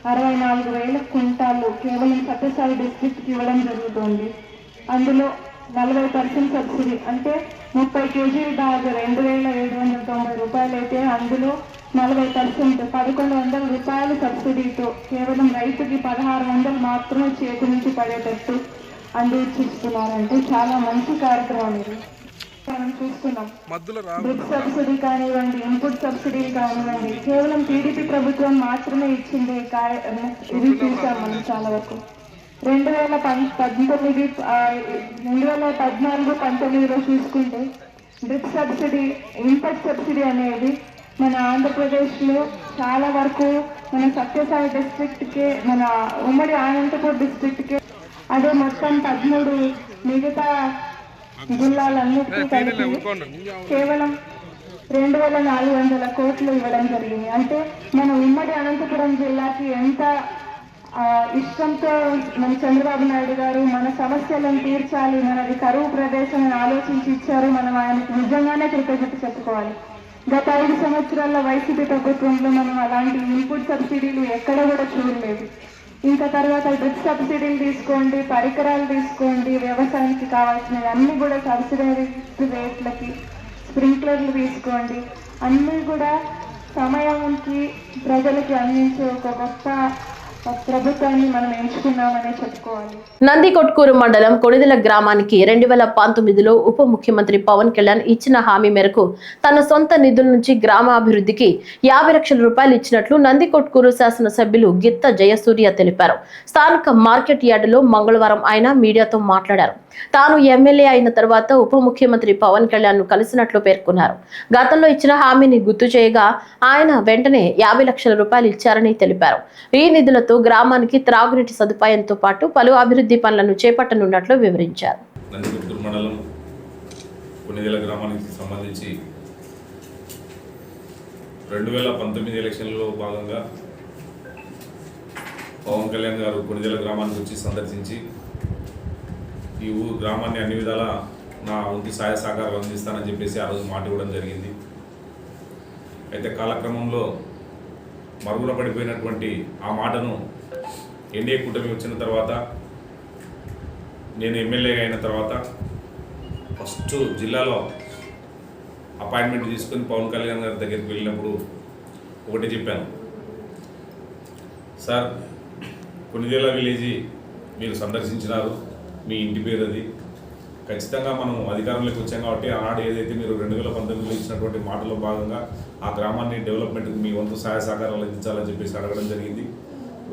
64,000 క్వింటాలు కేవలం సత్యసాయి డిస్ట్రిక్ట్కి ఇవ్వడం జరుగుతుంది. అందులో 40% సబ్సిడీ అంటే 30 కేజీలు దాకా 2,790 రూపాయలు అయితే అందులో 40% 1,100 రూపాయలు సబ్సిడీతో కేవలం రైతుకి 1,600 మాత్రమే చేతి నుంచి పడేటట్టు అందిస్తున్నారంటే చాలా మంచి కార్యక్రమం ఇది. మనం చూస్తున్నాం. డ్రిప్ సబ్సిడీ కానివ్వండి, ఇన్పుట్ సబ్సిడీలు కానివ్వండి, కేవలం టీడీపీ ప్రభుత్వం మాత్రమే ఇచ్చింది ఇది చూసాం మనం చాలా వరకు. 2014-19లో చూసుకుంటే డ్రిప్ సబ్సిడీ, ఇన్పుట్ సబ్సిడీ అనేది మన ఆంధ్రప్రదేశ్లో చాలా వరకు మన సత్యసాయి డిస్ట్రిక్ట్కే, మన ఉమ్మడి అనంతపూర్ డిస్ట్రిక్ట్కే, అదే మొత్తం 13 మిగతా జిల్లాలన్నిటికీ కలిపి కేవలం 2400 కోట్లు ఇవ్వడం జరిగింది. అంటే మన ఉమ్మడి అనంతపురం జిల్లాకి ఎంత ఇష్టంతో మన చంద్రబాబు నాయుడు గారు మన సమస్యలను తీర్చాలి, మనది కరువు ప్రదేశం ఆలోచించి ఇచ్చారు. మనం ఆయనకు నిజంగానే కృతజ్ఞత చెప్పుకోవాలి. గత 5 సంవత్సరాల వైసీపీ ప్రభుత్వంలో మనం అలాంటి ఇన్పుట్ సబ్సిడీలు ఎక్కడ కూడా చూడలేదు. ఇంకా తర్వాత డ్రిప్ సబ్సిడీలు తీసుకోండి, పరికరాలు తీసుకోండి, వ్యవసాయానికి కావాల్సినవి అన్నీ కూడా సబ్సిడీ రేట్లకి, స్ప్రింక్లర్లు తీసుకోండి, అన్నీ కూడా సమయానికి ప్రజలకి అందించే ఒక గొప్ప ప్రభుత్వాన్ని మనం ఎంచుకున్నామనే చెప్పుకోవాలి. నందికొట్కూరు మండలం కొణిదెల గ్రామానికి 2019లో ఉప ముఖ్యమంత్రి పవన్ కళ్యాణ్ ఇచ్చిన హామీ మేరకు తన సొంత నిధుల నుంచి గ్రామాభివృద్ధికి 50 లక్షల రూపాయలు ఇచ్చినట్లు నందికొట్కూరు శాసనసభ్యులు గిత్త జయసూర్య తెలిపారు. స్థానిక మార్కెట్ యార్డులో మంగళవారం ఆయన మీడియాతో మాట్లాడారు. తాను ఎమ్మెల్యే అయిన తర్వాత ఉప ముఖ్యమంత్రి పవన్ కళ్యాణ్ ను కలిసినట్లు పేర్కొన్నారు. గతంలో ఇచ్చిన హామీని గుర్తు చేయగా ఆయన వెంటనే 50 లక్షల రూపాయలు ఇచ్చారని తెలిపారు. ఈ నిధులతో గ్రామానికి త్రాగునీటి సదుపాయంతో పాటు పలు అభివృద్ధి పనులను చేపట్టనున్నట్లు వివరించారు. నందికొట్కూరు మండలం కొణిదెల గ్రామానికి సంబంధించి 2019 ఎలక్షన్లలో భాగంగా పవన్ కళ్యాణ్ గారు కొణిదెల గ్రామానికి వచ్చి సందర్శించి ఈ గ్రామాన్ని అన్ని విధాలా నా వంతు సహాయ సహకారాలు అందిస్తానని చెప్పేసి ఆ రోజు మాట ఇవ్వడం జరిగింది. అయితే కాలక్రమంలో మరుగున పడిపోయినటువంటి ఆ మాటను ఎన్డీఏ కూటమి వచ్చిన తర్వాత, నేను ఎమ్మెల్యే అయిన తర్వాత ఫస్ట్ జిల్లాలో అపాయింట్మెంట్ తీసుకొని పవన్ కళ్యాణ్ గారి దగ్గరికి వెళ్ళినప్పుడు ఒకటి చెప్పాను, సార్ కొణిదెల విలేజ్ మీరు సందర్శించినారు, మీ ఇంటి పేరు అది, ఖచ్చితంగా మనం అధికారంలోకి వచ్చాం కాబట్టి ఆనాడు ఏదైతే మీరు 2019లో ఇచ్చినటువంటి మాటలో భాగంగా ఆ గ్రామాన్ని డెవలప్మెంట్కి మీ వంతు సహాయ సహకారాలు అందించాలని చెప్పేసి అడగడం జరిగింది.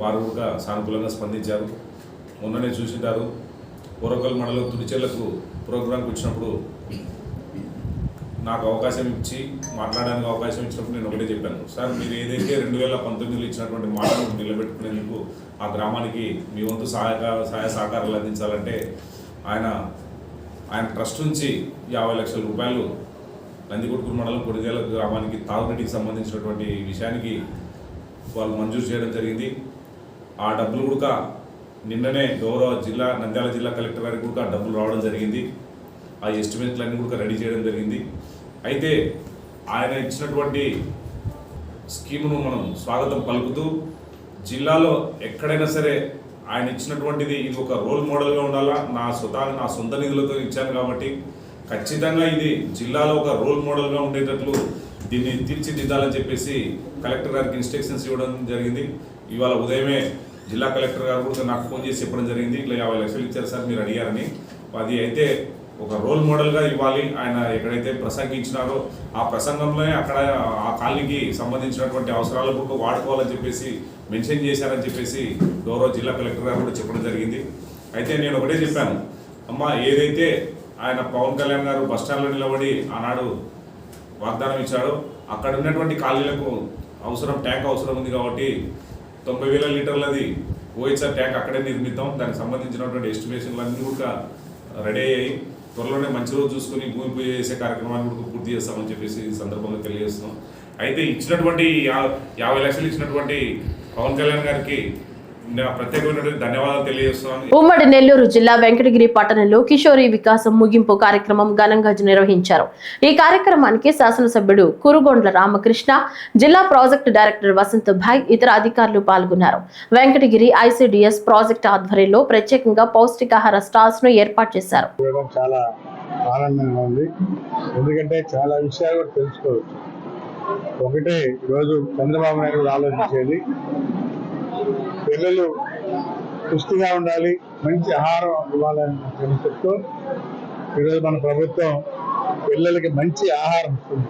వారు కూడా సానుకూలంగా స్పందించారు. మొన్ననే చూసింటారు, పూర్వకల్ మండలం తుడిచెర్లకు ప్రోగ్రాంకి వచ్చినప్పుడు నాకు అవకాశం ఇచ్చి మాట్లాడడానికి అవకాశం ఇచ్చినప్పుడు నేను ఒకటే చెప్పాను, సార్ మీరు ఏదైతే 2019లో ఇచ్చినటువంటి మాటను నిలబెట్టుకునేందుకు ఆ గ్రామానికి మీ వంతు సహాయ సహకారాలు అందించాలంటే ఆయన ట్రస్ట్ నుంచి 50 లక్షల రూపాయలు నందికొట్కూరు మండలం కొణిదెల గ్రామానికి తాగునీటికి సంబంధించినటువంటి విషయానికి వాళ్ళు మంజూరు చేయడం జరిగింది. ఆ డబ్బులు కూడా నిన్ననే గౌరవ నంద్యాల జిల్లా కలెక్టర్ గారికి కూడా డబ్బులు రావడం జరిగింది. ఆ ఎస్టిమేట్లన్నీ కూడా రెడీ చేయడం జరిగింది. అయితే ఆయన ఇచ్చినటువంటి స్కీమును మనం స్వాగతం పలుకుతూ జిల్లాలో ఎక్కడైనా సరే ఆయన ఇచ్చినటువంటిది ఇది ఒక రోల్ మోడల్గా ఉండాలా, నా సొంత నిధులతో ఇచ్చాను కాబట్టి ఖచ్చితంగా ఇది జిల్లాలో ఒక రోల్ మోడల్గా ఉండేటట్లు దీన్ని తీర్చిదిద్దాలని చెప్పేసి కలెక్టర్ గారికి ఇన్స్ట్రక్షన్స్ ఇవ్వడం జరిగింది. ఇవాళ ఉదయమే జిల్లా కలెక్టర్ గారు కూడా నాకు ఫోన్ చేసి చెప్పడం జరిగింది, ఇట్లా 50 లక్షలు ఇచ్చారు సార్ మీరు అడిగారని. అది అయితే ఒక రోల్ మోడల్గా ఇవ్వాలి. ఆయన ఎక్కడైతే ప్రసంగించినారో ఆ ప్రసంగంలోనే అక్కడ ఆ కాలనీకి సంబంధించినటువంటి అవసరాలకు కూడా వాడుకోవాలని చెప్పేసి మెన్షన్ చేశారని చెప్పేసి గౌరవ జిల్లా కలెక్టర్ గారు కూడా చెప్పడం జరిగింది. అయితే నేను ఒకటే చెప్పాను, అమ్మ ఏదైతే ఆయన పవన్ కళ్యాణ్ గారు బస్టాండ్లో నిలబడి ఆనాడు వాగ్దానం ఇచ్చాడో అక్కడ ఉన్నటువంటి కాలనీలకు ట్యాంక్ అవసరం ఉంది కాబట్టి 90,000 లీటర్లది ఓహెచ్ఆర్ ట్యాంక్ అక్కడే నిర్మిద్దాం, దానికి సంబంధించినటువంటి ఎస్టిమేషన్లు అన్నీ కూడా రెడీ అయ్యాయి. త్వరలోనే మంచి రోజు చూసుకుని భూమి పూజ చేసే కార్యక్రమాన్ని కూడా పూర్తి చేస్తామని చెప్పేసి ఈ సందర్భంగా తెలియజేస్తున్నాం. అయితే ఇచ్చినటువంటి 50 లక్షలు ఇచ్చినటువంటి పవన్ కళ్యాణ్ గారికి ప్రత్యేకమైనటువంటి ధన్యవాదాలు తెలియజేస్తున్నాను. ఉమ్మడి నెల్లూరు జిల్లా వెంకటగిరి పట్టణంలో కిషోరీ వికాసం ముగింపు కార్యక్రమం ఘనంగా నిర్వహించారు. ఈ కార్యక్రమానికి శాసనసభ్యుడు కురుగొండ్ల రామకృష్ణ, జిల్లా ప్రాజెక్టు డైరెక్టర్ వసంత్ భాయ్, ఇతర అధికారులు పాల్గొన్నారు. వెంకటగిరి ఐసిడిఎస్ ప్రాజెక్టు ఆధ్వర్యంలో ప్రత్యేకంగా పౌష్టికాహార స్టాల్స్ ను ఏర్పాటు చేశారు. చాలా ఆనందంగా ఉంది, ఎందుకంటే చాలా విషయాలు కూడా తెలుసుకోవచ్చు. ఒకటే ఈరోజు చంద్రబాబు నాయుడు ఆలోచించేది పిల్లలు పుష్టిగా ఉండాలి, మంచి ఆహారం ఇవ్వాలని చెప్తూ ఈరోజు మన ప్రభుత్వం పిల్లలకి మంచి ఆహారం ఇస్తుంది.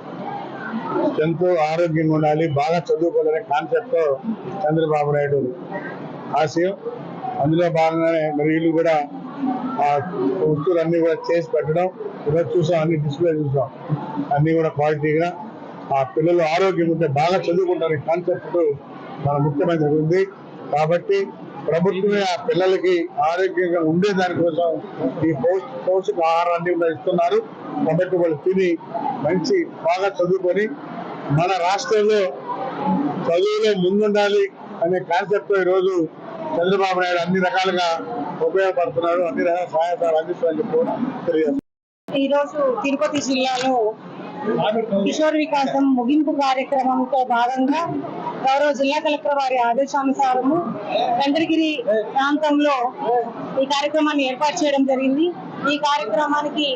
ఎంతో ఆరోగ్యంగా ఉండాలి, బాగా చదువుకోవాలనే కాన్సెప్ట్తో చంద్రబాబు నాయుడు ఆశయం. అందులో భాగంగానే మరి వీళ్ళు కూడా ఆ వస్తువులన్నీ కూడా చేసి పెట్టడం ఈరోజు చూసాం, అన్ని డిస్ప్లే చూసాం, అన్ని కూడా క్వాలిటీగా ఆ పిల్లలు ఆరోగ్యం ఉంటే బాగా చదువుకుంటారు కాన్సెప్ట్ మన ముఖ్యమంత్రి ఉంది. కాబట్టి ప్రభుత్వమే ఆ పిల్లలకి ఆరోగ్యంగా ఉండే దానికోసం ఈ పౌష్టిక ఆహారాన్ని కూడా ఇస్తున్నారు. కాబట్టి వాళ్ళు తిని మంచి బాగా చదువుకొని మన రాష్ట్రంలో చదువులో ముందుండాలి అనే కాన్సెప్ట్ ఈరోజు చంద్రబాబు నాయుడు అన్ని రకాలుగా ఉపయోగపడుతున్నారు, అన్ని రకాల సహాయతాలు అందిస్తారని చెప్పి కూడా తెలియజేస్తారు. ఈరోజు తిరుపతి జిల్లాలో కిషోర్ వికాసం ముగింపు కార్యక్రమంతో భాగంగా గౌరవ జిల్లా కలెక్టర్ వారి ఆదేశానుసారము చంద్రగిరి ప్రాంతంలో ఈ కార్యక్రమాన్ని ఏర్పాటు చేయడం జరిగింది. ఈ కార్యక్రమానికి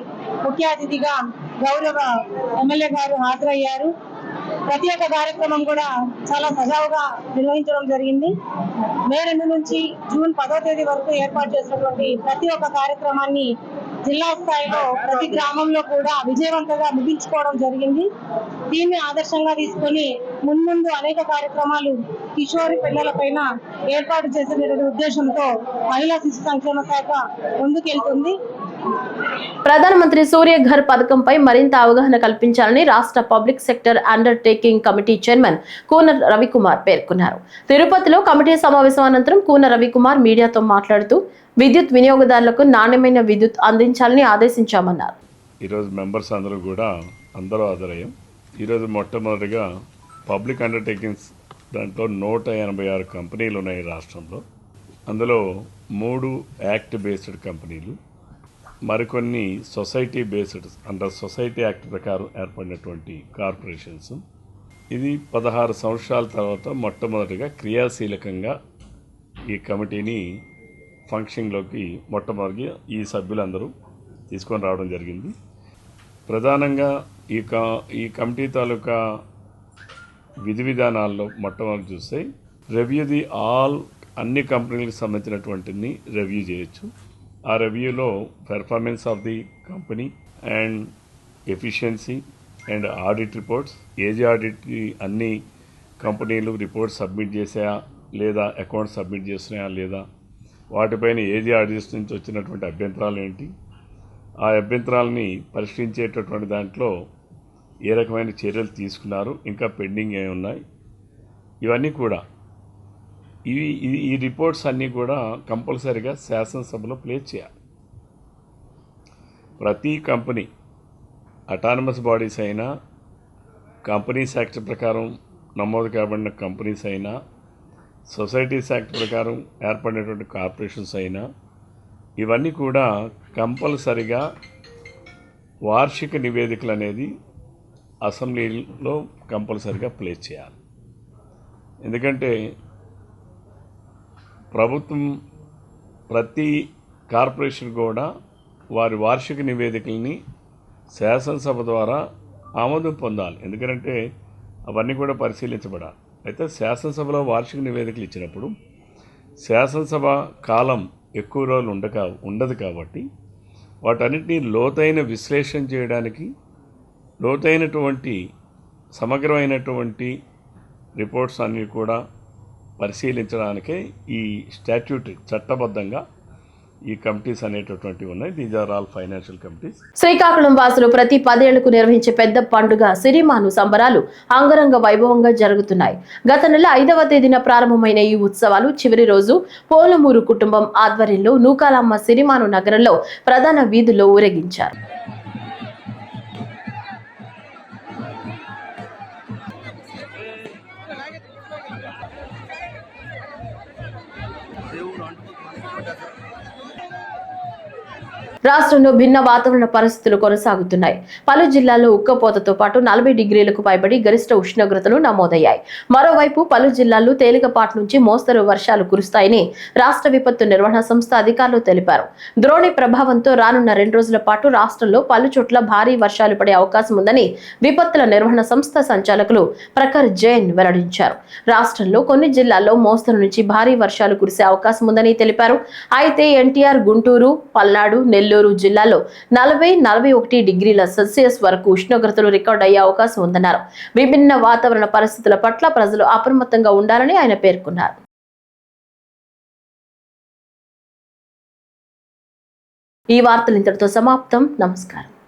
ముఖ్య అతిథిగా గౌరవ ఎమ్మెల్యే గారు హాజరయ్యారు. ప్రత్యేక కార్యక్రమం కూడా చాలా సజావుగా నిర్వహించడం జరిగింది. మే 2 నుంచి జూన్ 10వ తేదీ వరకు ఏర్పాటు చేసినటువంటి ప్రతి ఒక్క కార్యక్రమాన్ని జిల్లా స్థాయిలో ప్రతి గ్రామంలో కూడా విజయవంతంగా ముగించుకోవడం జరిగింది. దీన్ని ఆదర్శంగా తీసుకొని మున్ముందు అనేక కార్యక్రమాలు కిషోరి పిల్లల పైన ఏర్పాటు చేసే ఉద్దేశంతో మహిళా శిశు సంక్షేమ శాఖ ముందుకెళ్తుంది. ప్రధానమంత్రి సూర్య ఘర్ పథకంపై మరింత అవగాహన కల్పించాలని రాష్ట్ర public sector under taking committee chairman Koona Ravikumar పేర్కొన్నారు. తిరుపతిలో కమిటీ సమావేశం అనంతరం కూన రవికుమార్ మీడియాతో మాట్లాడుతూ విద్యుత్ వినియోగదారులకు నాణ్యమైన విద్యుత్ అందించాలని ఆదేశించామన్నారు. ఈరోజు మెంబర్స్ అందరూ హాజరయ్యాం. ఈరోజు మొట్టమొదటిగా పబ్లిక్ అండర్టేకింగ్స్ దాంట్లో 186 కంపెనీలు ఉన్నాయి రాష్ట్రంలో. అందులో 3 యాక్ట్ బేస్డ్ కంపెనీలు, మరికొన్ని society based under society act ప్రకారం ఏర్పడినటువంటి కార్పొరేషన్స్. ఇది 16 సంవత్సరాల తర్వాత మొట్టమొదటిగా క్రియాశీలకంగా ఈ కమిటీని ఫంక్షన్లోకి మొట్టమొదటిగా ఈ సభ్యులందరూ తీసుకొని రావడం జరిగింది. ప్రధానంగా ఈ కమిటీ తాలూకా విధి విధానాల్లో మొట్టమొదటి చూస్తే రివ్యూది అన్ని కంపెనీలకు సంబంధించినటువంటిని రివ్యూ చేయొచ్చు. ఆ రివ్యూలో performance of the company and efficiency and audit reports, ఏజ్ ఆడిట్కి అన్ని కంపెనీలు రిపోర్ట్స్ సబ్మిట్ చేసాయా లేదా, అకౌంట్ సబ్మిట్ చేస్తున్నాయా లేదా, వాటిపైన ఏజ్ ఆడిట్స్ నుంచి వచ్చినటువంటి అభ్యంతరాలు ఏంటి, ఆ అభ్యంతరాలని పరిష్కరించేటటువంటి దాంట్లో ఏ రకమైన చర్యలు తీసుకున్నారు, ఇంకా పెండింగ్ ఏమి ఉన్నాయి, ఇవన్నీ కూడా ఈ రిపోర్ట్స్ అన్నీ కూడా కంపల్సరీగా శాసనసభలో ప్లేస్ చేయాలి. ప్రతి కంపెనీ అటానమస్ బాడీస్ అయినా, కంపెనీస్ యాక్ట్ ప్రకారం నమోదు కాబడిన కంపెనీస్ అయినా, సొసైటీస్ యాక్ట్ ప్రకారం ఏర్పడినటువంటి కార్పొరేషన్స్ అయినా, ఇవన్నీ కూడా కంపల్సరిగా వార్షిక నివేదికలు అనేది అసెంబ్లీలో కంపల్సరిగా ప్లేస్ చేయాలి. ఎందుకంటే ప్రభుత్వం ప్రతి కార్పొరేషన్ కూడా వారి వార్షిక నివేదికల్ని శాసనసభ ద్వారా ఆమోదం పొందాలి. ఎందుకంటే అవన్నీ కూడా పరిశీలించబడాలి. అయితే శాసనసభలో వార్షిక నివేదికలు ఇచ్చినప్పుడు శాసనసభ కాలం ఎక్కువ రోజులు ఉండదు కాబట్టి వాటన్నిటినీ లోతైన విశ్లేషణ చేయడానికి, లోతైనటువంటి సమగ్రమైనటువంటి రిపోర్ట్స్ అన్నీ కూడా పరిశీలించడానికే ఈ స్టాట్యూటరీ చట్టబద్ధంగా ఈ కమిటీస్ అనేటటువంటివి ఉన్నాయి. These are all financial committees. Srikakulam వాసులు ప్రతి 10 ఏళ్లకు నిర్వహించే పెద్ద పండుగ సిరిమాను సంబరాలు అంగరంగ వైభవంగా జరుగుతున్నాయి. గత నెల 5వ తేదీన ప్రారంభమైన ఈ ఉత్సవాలు చివరి రోజు పోలమూరు కుటుంబం ఆధ్వర్యంలో నూకాలమ్మ సిరిమాను నగరంలో ప్రధాన వీధుల్లో ఊరేగించారు. రాష్ట్రంలో భిన్న వాతావరణ పరిస్థితులు కొనసాగుతున్నాయి. పలు జిల్లాల్లో ఉక్కపోతతో పాటు 40 డిగ్రీలకు పైబడి గరిష్ట ఉష్ణోగ్రతలు నమోదయ్యాయి. మరోవైపు పలు జిల్లాల్లో తేలికపాటి నుంచి మోస్తరు వర్షాలు కురుస్తాయని రాష్ట్ర విపత్తు నిర్వహణ సంస్థ అధికారులు తెలిపారు. ద్రోణి ప్రభావంతో రానున్న 2 రోజుల పాటు రాష్ట్రంలో పలు చోట్ల భారీ వర్షాలు పడే అవకాశం ఉందని విపత్తుల నిర్వహణ సంస్థ సంచాలకులు ప్రఖర్ జైన్ వెల్లడించారు. రాష్ట్రంలో కొన్ని జిల్లాల్లో మోస్తరు నుంచి భారీ వర్షాలు కురిసే అవకాశం ఉందని తెలిపారు. అయితే ఎన్టీఆర్, గుంటూరు, పల్నాడు, నెల్లూరు, నెల్లూరు జిల్లాలో 40-41 డిగ్రీల సెల్సియస్ వరకు ఉష్ణోగ్రతలు రికార్డు అయ్యే అవకాశం ఉందన్నారు. విభిన్న వాతావరణ పరిస్థితుల పట్ల ప్రజలు అప్రమత్తంగా ఉండాలని ఆయన పేర్కొన్నారు. ఈ వార్తలు ఇంతటితో సమాప్తం. నమస్కారం.